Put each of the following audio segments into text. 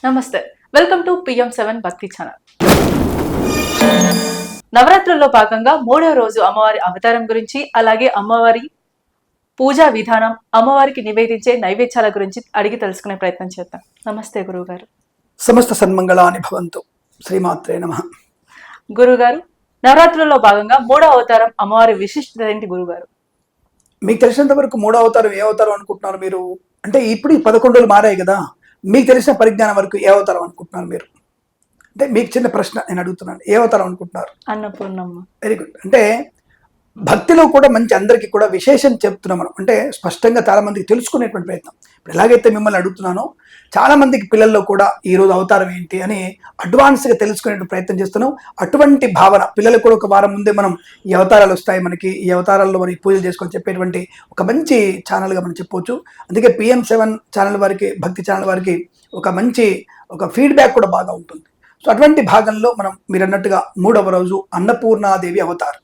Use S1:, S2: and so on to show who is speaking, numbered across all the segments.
S1: నమస్తే, welcome to PM7 భక్తి channel. నవరాత్రుల్లో భాగంగా 3వ రోజు అమ్మవారి అవతారం గురించి, అలాగే అమ్మవారి పూజా విధానం, అమ్మవారికి నివేదించే నైవేద్యాల గురించి అడిగి తెలుసుకునే ప్రయత్నం చేద్దాం. నమస్తే గురువుగారు.
S2: సమస్త సన్మంగళాని భవంతు. శ్రీమాత్రే నమః.
S1: గురుగారు, నవరాత్రుల్లో భాగంగా 3వ అవతారం అమ్మవారి విశిష్టత ఏంటి గురుగారు?
S2: మీకు తెలిసినంత వరకు 3వ అవతారం ఏ అవతారం అనుకుంటున్నారు మీరు? అంటే ఇప్పుడు ఈ 11 మారాయి కదా, మీకు తెలిసిన పరిజ్ఞానం వరకు ఏ అవతారం అనుకుంటున్నారు మీరు? అంటే మీకు చిన్న ప్రశ్న నేను అడుగుతున్నాను, ఏ అవతారం అనుకుంటున్నారు?
S1: అన్నపూర్ణమ్మ.
S2: Very good. అంటే భక్తిలో కూడా మంచి అందరికీ కూడా విశేషం చెప్తున్నాం మనం, అంటే స్పష్టంగా చాలా మందికి తెలుసుకునేటువంటి ప్రయత్నం. ఇప్పుడు ఎలాగైతే మిమ్మల్ని అడుగుతున్నానో చాలా మందికి పిల్లల్లో కూడా ఈరోజు అవతారం ఏంటి అని అడ్వాన్స్గా తెలుసుకునే ప్రయత్నం చేస్తున్నాం. అటువంటి భావన పిల్లలకు కూడా ఒక వారం ముందే మనం ఈ అవతారాలు వస్తాయి, మనకి ఈ అవతారాల్లో మనం పూజలు చేసుకొని చెప్పేటువంటి ఒక మంచి ఛానల్గా మనం చెప్పవచ్చు. అందుకే PM7 ఛానల్ వారికి, భక్తి ఛానల్ వారికి ఒక మంచి ఫీడ్బ్యాక్ కూడా బాగా ఉంటుంది. సో అటువంటి భాగంలో మనం మీరు అన్నట్టుగా 3వ రోజు అన్నపూర్ణాదేవి అవతారం.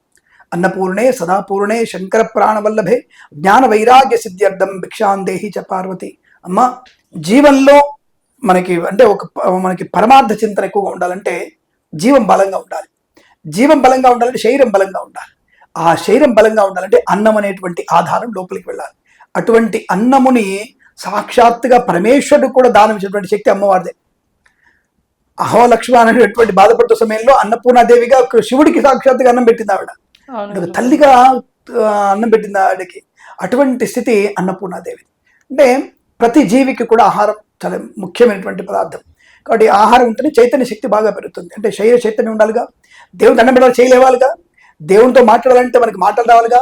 S2: అన్నపూర్ణే సదాపూర్ణే శంకర ప్రాణవల్లభే జ్ఞాన వైరాగ్య సిద్ధ్యర్థం భిక్షాందేహి చ పార్వతి. అమ్మ, జీవంలో మనకి పరమార్థ చింతన ఎక్కువగా ఉండాలంటే జీవం బలంగా ఉండాలి. జీవం బలంగా ఉండాలంటే శరీరం బలంగా ఉండాలి. ఆ శరీరం బలంగా ఉండాలంటే అన్నం అనేటువంటి ఆధారం లోపలికి వెళ్ళాలి. అటువంటి అన్నముని సాక్షాత్తుగా పరమేశ్వరుడు కూడా దానం ఇచ్చినటువంటి శక్తి అమ్మవారిదే. అహోలక్ష్మ అనేటువంటి బాధపడుతున్న సమయంలో అన్నపూర్ణాదేవిగా శివుడికి సాక్షాత్తుగా అన్నం పెట్టింది ఆవిడ, తల్లిగా అన్నం పెట్టింది ఆవిడకి. అటువంటి స్థితి అన్నపూర్ణాదేవి. అంటే ప్రతి జీవికి కూడా ఆహారం చాలా ముఖ్యమైనటువంటి పదార్థం. కాబట్టి ఆహారం ఉంటేనే చైతన్య శక్తి బాగా పెరుగుతుంది. అంటే శరీర చైతన్యం ఉండాలిగా, దేవుని అన్నం పెట్టాలి, చేయలేవాలిగా, దేవునితో మాట్లాడాలంటే మనకి మాటలు రావాలిగా,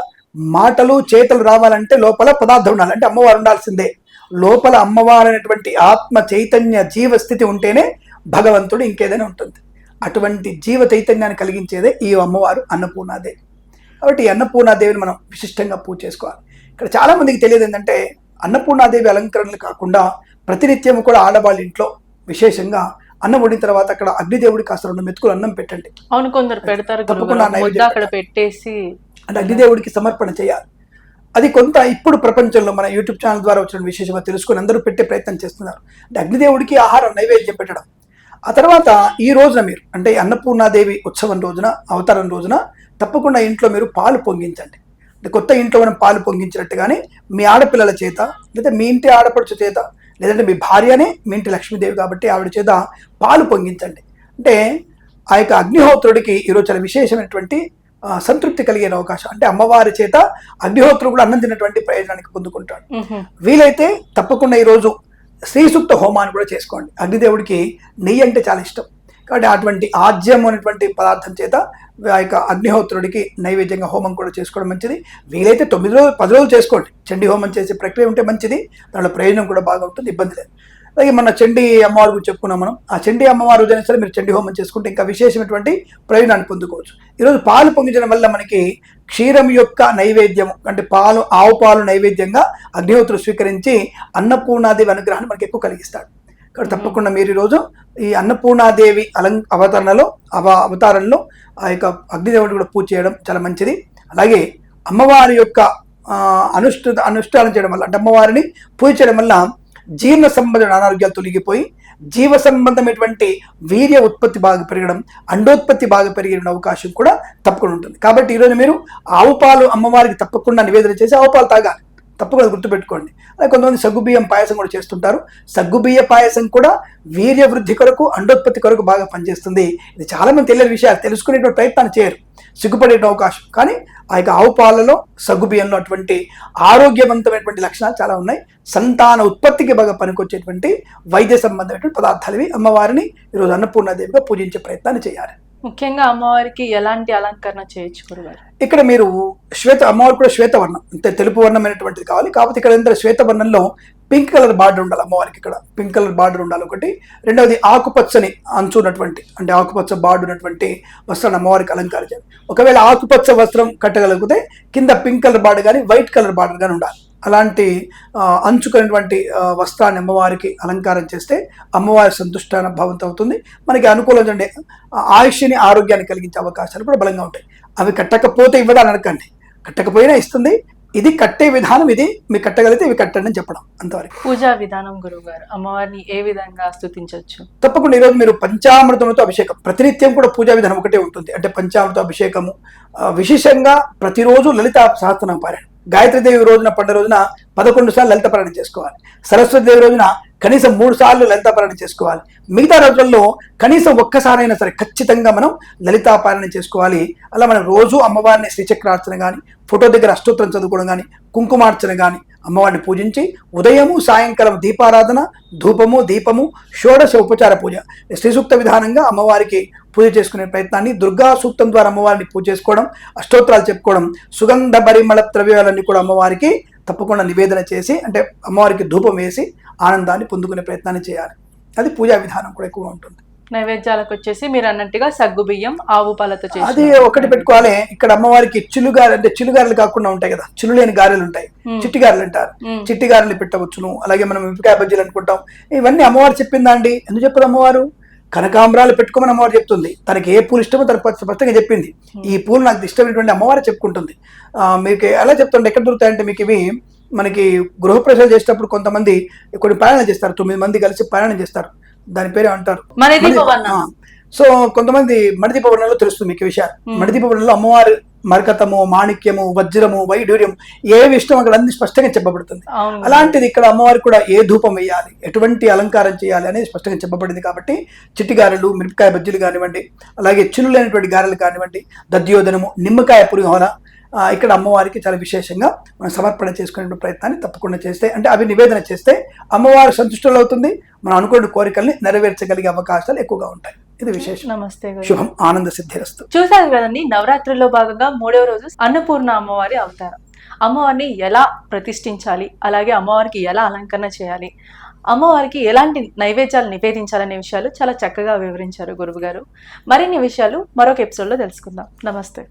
S2: మాటలు చేతలు రావాలంటే లోపల పదార్థం ఉండాలి, అంటే అమ్మవారు ఉండాల్సిందే. లోపల అమ్మవారు అనేటువంటి ఆత్మ చైతన్య జీవ స్థితి ఉంటేనే భగవంతుడు ఇంకేదైనా ఉంటుంది. అటువంటి జీవ చైతన్యాన్ని కలిగించేదే ఈ అమ్మవారు అన్నపూర్ణాదేవి. కాబట్టి ఈ అన్నపూర్ణాదేవిని మనం విశిష్టంగా పూజ చేసుకోవాలి. ఇక్కడ చాలా మందికి తెలియదు ఏంటంటే, అన్నపూర్ణాదేవి అలంకరణలు కాకుండా ప్రతినిత్యం కూడా ఆడవాళ్ళ ఇంట్లో విశేషంగా అన్నం వండిన తర్వాత అక్కడ అగ్నిదేవుడికి కాస్త 2 మెతుకులు అన్నం పెట్టండి.
S1: అవును, కొందరు పెడతారు.
S2: తప్పకుండా
S1: అక్కడ పెట్టేసి
S2: అంటే అగ్నిదేవుడికి సమర్పణ చేయాలి. అది కొంత ఇప్పుడు ప్రపంచంలో మన యూట్యూబ్ ఛానల్ ద్వారా వచ్చిన విశేషంగా తెలుసుకొని అందరూ పెట్టే ప్రయత్నం చేస్తున్నారు. అంటే అగ్నిదేవుడికి ఆహారం నైవేద్యం పెట్టడం. ఆ తర్వాత ఈ రోజున మీరు అంటే అన్నపూర్ణాదేవి ఉత్సవం రోజున, అవతారం రోజున తప్పకుండా ఇంట్లో మీరు పాలు పొంగించండి. అంటే కొత్త ఇంట్లో మనం పాలు పొంగించినట్టుగానే మీ ఆడపిల్లల చేత, లేదా మీ ఇంటి ఆడపడుచు చేత, లేదంటే మీ భార్యనే మీ ఇంటి లక్ష్మీదేవి కాబట్టి ఆవిడ చేత పాలు పొంగించండి. అంటే ఆ యొక్క అగ్నిహోత్రుడికి ఈరోజు చాలా విశేషమైనటువంటి సంతృప్తి కలిగే అవకాశం. అంటే అమ్మవారి చేత అగ్నిహోత్రుడు కూడా అన్నం తిన్నటువంటి ప్రయోజనానికి పొందుకుంటాడు. వీలైతే తప్పకుండా ఈరోజు శ్రీ సూక్త హోమాన్ని కూడా చేసుకోండి. అగ్నిదేవుడికి నెయ్యి అంటే చాలా ఇష్టం కాబట్టి అటువంటి ఆజ్యం అనేటువంటి పదార్థం చేత ఆ యొక్క అగ్నిహోత్రుడికి నైవేద్యంగా హోమం కూడా చేసుకోవడం మంచిది. వీలైతే 9 రోజులు 10 రోజులు చేసుకోండి. చండీ హోమం చేసే ప్రక్రియ ఉంటే మంచిది, దానిలో ప్రయోజనం కూడా బాగా ఉంటుంది, ఇబ్బంది లేదు. అలాగే మన చండీ అమ్మవారి గురించి చెప్పుకున్నాం మనం. ఆ చండీ అమ్మవారు రోజైనా సరే మీరు చండీ హోమం చేసుకుంటే ఇంకా విశేషమైనటువంటి ప్రయోజనాన్ని పొందుకోవచ్చు. ఈరోజు పాలు పొంగించడం వల్ల మనకి క్షీరం యొక్క నైవేద్యం, అంటే ఆవు పాలు నైవేద్యంగా అగ్నిహోత్రుడు స్వీకరించి అన్నపూర్ణాదేవి అనుగ్రహాన్ని మనకి ఎక్కువ కలిగిస్తాడు. కాబట్టి తప్పకుండా మీరు ఈరోజు ఈ అన్నపూర్ణాదేవి అవతారంలో ఆ యొక్క అగ్నిదేవుడిని కూడా పూజ చేయడం చాలా మంచిది. అలాగే అమ్మవారి యొక్క అనుష్ఠానం చేయడం వల్ల, అంటే అమ్మవారిని పూజ చేయడం వల్ల జీర్ణ సంబంధమైన అనారోగ్యాలు తొలగిపోయి జీవ సంబంధమైనటువంటి వీర్య ఉత్పత్తి బాగా పెరగడం, అండోత్పత్తి బాగా పెరిగే అవకాశం కూడా తప్పకుండా ఉంటుంది. కాబట్టి ఈరోజు మీరు ఆవు పాలు అమ్మవారికి తప్పకుండా నివేదన చేసి ఆవు పాలు తాగాలి, తప్పకుండా గుర్తుపెట్టుకోండి. అలాగే కొంతమంది సగ్గుబియ్యం పాయసం కూడా చేస్తుంటారు. సగ్గుబియ్య పాయసం కూడా వీర్య వృద్ధి కొరకు, అండోత్పత్తి కొరకు బాగా పనిచేస్తుంది. ఇది చాలా మంది తెలియని విషయాలు, తెలుసుకునేటువంటి ప్రయత్నాన్ని చేయరు, సిగ్గుపడే అవకాశం. కానీ ఆ యొక్క ఆవు పాలలో, సగ్గుబియ్యంలో అటువంటి ఆరోగ్యవంతమైనటువంటి లక్షణాలు చాలా ఉన్నాయి. సంతాన ఉత్పత్తికి బాగా పనికొచ్చేటువంటి వైద్య సంబంధమైనటువంటి పదార్థాలు ఇవి. అమ్మవారిని ఈరోజు అన్నపూర్ణాదేవిగా పూజించే ప్రయత్నాన్ని చేయాలి.
S1: ముఖ్యంగా అమ్మవారికి ఎలాంటి అలంకరణ చేయొచ్చు గురుగారు? ఇక్కడ
S2: మీరు అమ్మవారు కూడా శ్వేతవర్ణం, అంటే తెలుపు వర్ణమైనటువంటిది కావాలి. కాకపోతే ఇక్కడ శ్వేతవర్ణంలో పింక్ కలర్ బార్డర్ ఉండాలి అమ్మవారికి. ఇక్కడ పింక్ కలర్ బార్డర్ ఉండాలి ఒకటి. రెండవది ఆకుపచ్చని అంచు ఉన్నటువంటి, అంటే ఆకుపచ్చ బార్డర్ ఉన్నటువంటి వస్త్రాన్ని అమ్మవారికి అలంకరించాలి. ఒకవేళ ఆకుపచ్చ వస్త్రం కట్టగలిగితే కింద పింక్ కలర్ బార్డర్ కానీ వైట్ కలర్ బార్డర్ కానీ ఉండాలి. అలాంటి అంచుకున్నటువంటి వస్త్రాన్ని అమ్మవారికి అలంకారం చేస్తే అమ్మవారి సంతుష్టాన భావంతో అవుతుంది. మనకి అనుకూలంగా ఆయుష్ని, ఆరోగ్యాన్ని కలిగించే అవకాశాలు కూడా బలంగా ఉంటాయి. అవి కట్టకపోతే ఇవ్వడాలని అనకండి, కట్టకపోయినా ఇస్తుంది, ఇది కట్టే విధానం, ఇది మీకు కట్టగలిగితే ఇవి కట్టండి అని చెప్పడం అంతవరకు.
S1: పూజా విధానం గురువు గారు, అమ్మవారిని ఏ విధంగా స్తుతించవచ్చు?
S2: తప్పకుండా ఈరోజు మీరు పంచామృతంతో అభిషేకం, ప్రతినిత్యం కూడా పూజా విధానం ఒకటే ఉంటుంది. అంటే పంచామృత అభిషేకము, విశేషంగా ప్రతిరోజు లలిత సహస్రనామ పారాయణ. గాయత్రీదేవి రోజున పండుగ రోజున 11 సార్లు లలిత పారాయణ చేసుకోవాలి. సరస్వతి దేవి రోజున కనీసం 3 సార్లు లలితా పారాయణ చేసుకోవాలి. మిగతా రోజుల్లో కనీసం ఒక్కసారైనా సరే ఖచ్చితంగా మనం లలితా పారాయణ చేసుకోవాలి. అలా మనం రోజు అమ్మవారిని శ్రీచక్రార్చన కానీ, ఫోటో దగ్గర అష్టోత్తరం చదువుకోవడం కానీ, కుంకుమార్చన కానీ, అమ్మవారిని పూజించి ఉదయము సాయంకాలం దీపారాధన, ధూపము, దీపము, షోడశ ఉపచార పూజ, శ్రీ సూక్త విధానంగా అమ్మవారికి పూజ చేసుకునే ప్రయత్నాన్ని, దుర్గా సూక్తం ద్వారా అమ్మవారిని పూజ చేసుకోవడం, అష్టోత్తరాలు చెప్పుకోవడం, సుగంధ పరిమళ ద్రవ్యాలన్నీ కూడా అమ్మవారికి తప్పకుండా నివేదన చేసి, అంటే అమ్మవారికి ధూపం వేసి ఆనందాన్ని పొందుకునే ప్రయత్నాన్ని చేయాలి. అది పూజా విధానం కూడా ఎక్కువగా ఉంటుంది.
S1: నైవేద్యాలకు వచ్చేసి మీరు అన్నట్టుగా సగ్గు బియ్యం, ఆవు పాలతో చేసి
S2: అది ఒకటి పెట్టుకోవాలి. ఇక్కడ అమ్మవారికి చిల్లుగారెలు, అంటే చిల్లుగారెలు కాకుండా ఉంటాయి కదా, చిల్లు లేని గారెలు ఉంటాయి, చిట్టి గారెలు అంటారు. చిట్టి గారెలు పెట్టవచ్చును. అలాగే మనం మిరపకాయ బజ్జీలు అనుకుంటాం. ఇవన్నీ అమ్మవారు చెప్పిందా అండి? ఎందుకు చెప్పదు అమ్మవారు? కనకాంబరాలు పెట్టుకోమని అమ్మవారు చెప్తుంది. తనకి ఏ పూలు ఇష్టమో తనకు స్పష్టంగా చెప్పింది. ఈ పూలు నాకు ఇష్టమైనటువంటి అమ్మవారు చెప్పుకుంటుంది. మీకు ఎలా చెప్తుంటే ఎక్కడ దొరుకుతాయంటే, మీకు ఇవి మనకి గృహప్రవేశాలు చేసేటప్పుడు కొంతమంది కొన్ని ప్రయాణం చేస్తారు, 9 మంది కలిసి ప్రయాణం చేస్తారు. దాని పేరు అంటారు సో కొంతమంది మణిదీపవర్ణంలో తెలుస్తుంది మీకు విషయాలు. మణిదీపవర్ణంలో అమ్మవారు మరకతము, మాణిక్యము, వజ్రము, వైడూర్యం ఏవి ఇష్టం అక్కడ అన్ని స్పష్టంగా చెప్పబడుతుంది. అలాంటిది ఇక్కడ అమ్మవారికి కూడా ఏ ధూపం వేయాలి, ఎటువంటి అలంకారం చేయాలి అనేది స్పష్టంగా చెప్పబడింది. కాబట్టి చిట్టి గారెలు, మిరపకాయ బజ్జీలు కానివ్వండి, అలాగే చిల్లు లేనటువంటి గారెలు కానివ్వండి, దద్యోదనము, నిమ్మకాయ పులిహోర, ఇక్కడ అమ్మవారికి చాలా విశేషంగా మనం సమర్పణ చేసుకునే ప్రయత్నాన్ని తప్పకుండా చేస్తే, అంటే అవి నివేదన చేస్తే అమ్మవారు సంతుష్టులు అవుతుంది. మనం అనుకున్న కోరికల్ని నెరవేర్చగలిగే అవకాశాలు ఎక్కువగా ఉంటాయి. ఇది విశేషం.
S1: నమస్తే.
S2: శుభం, ఆనంద సిద్ధిరస్తు.
S1: చూసారు కదండి, నవరాత్రుల్లో భాగంగా 3వ రోజు అన్నపూర్ణ అమ్మవారి అవతారం. అమ్మవారిని ఎలా ప్రతిష్ఠించాలి, అలాగే అమ్మవారికి ఎలా అలంకరణ చేయాలి, అమ్మవారికి ఎలాంటి నైవేద్యాలు నివేదించాలనే విషయాలు చాలా చక్కగా వివరించారు గురువు గారు. మరిన్ని విషయాలు మరొక ఎపిసోడ్లో తెలుసుకుందాం. నమస్తే.